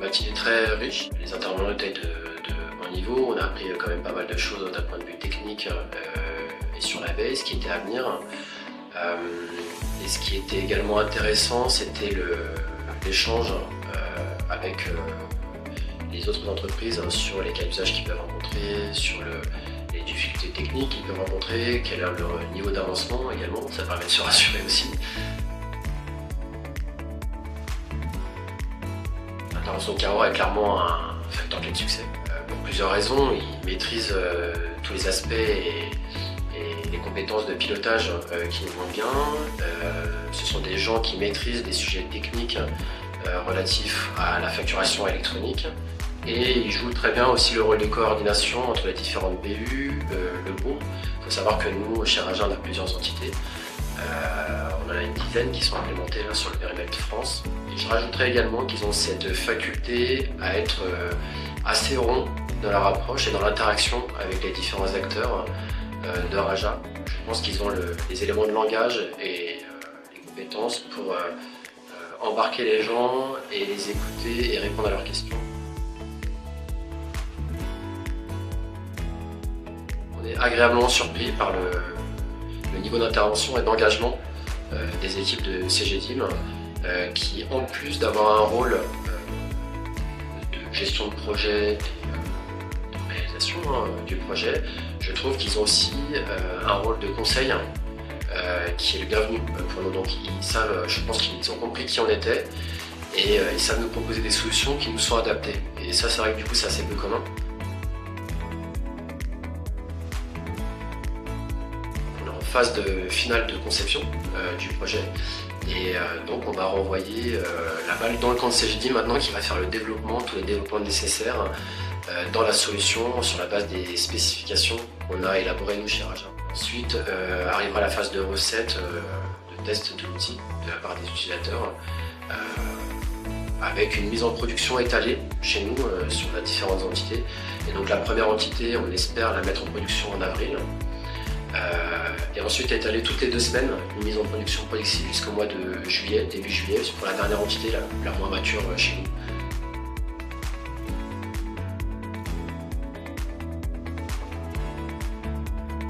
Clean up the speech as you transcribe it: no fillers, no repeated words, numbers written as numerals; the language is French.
matinée très riche. Les intervenants étaient de bon niveau. On a appris quand même pas mal de choses d'un point de vue technique et sur la veille, ce qui était à venir. Et ce qui était également intéressant, c'était l'échange avec les autres entreprises sur les cas d'usage qu'ils peuvent rencontrer, sur les difficultés techniques qu'ils peuvent rencontrer, quel est leur niveau d'avancement également. Ça permet de se rassurer aussi. L'intervention de Caro est clairement un facteur clé de succès. Pour plusieurs raisons, ils maîtrisent tous les aspects et les compétences de pilotage qui nous vont bien. Ce sont des gens qui maîtrisent des sujets techniques relatifs à la facturation électronique. Et ils jouent très bien aussi le rôle de coordination entre les différentes BU, le groupe. Il faut savoir que nous, chez Raja, on a plusieurs entités. On en a une dizaine qui sont implémentées là, sur le périmètre France. Et je rajouterais également qu'ils ont cette faculté à être assez ronds dans leur approche et dans l'interaction avec les différents acteurs de Raja. Je pense qu'ils ont les éléments de langage et les compétences pour embarquer les gens et les écouter et répondre à leurs questions. On est agréablement surpris par le niveau d'intervention et d'engagement des équipes de CGTeam qui, en plus d'avoir un rôle de gestion de projet, de réalisation du projet, je trouve qu'ils ont aussi un rôle de conseil qui est le bienvenu pour nous. Donc ils savent, je pense qu'ils ont compris qui on était et ils savent nous proposer des solutions qui nous sont adaptées. Et ça, c'est vrai que du coup, c'est assez peu commun. Phase finale de conception du projet et donc on va renvoyer la balle dans le camp de CGTeam maintenant qui va faire tous les développements nécessaires dans la solution sur la base des spécifications qu'on a élaborées nous chez Raja. Ensuite arrivera la phase de recette, de test de l'outil de la part des utilisateurs avec une mise en production étalée chez nous sur les différentes entités. Et donc la première entité, on espère la mettre en production en avril. Et ensuite étaler toutes les 2 semaines, une mise en production progressive jusqu'au mois de juillet, début juillet, pour la dernière entité la moins mature chez nous.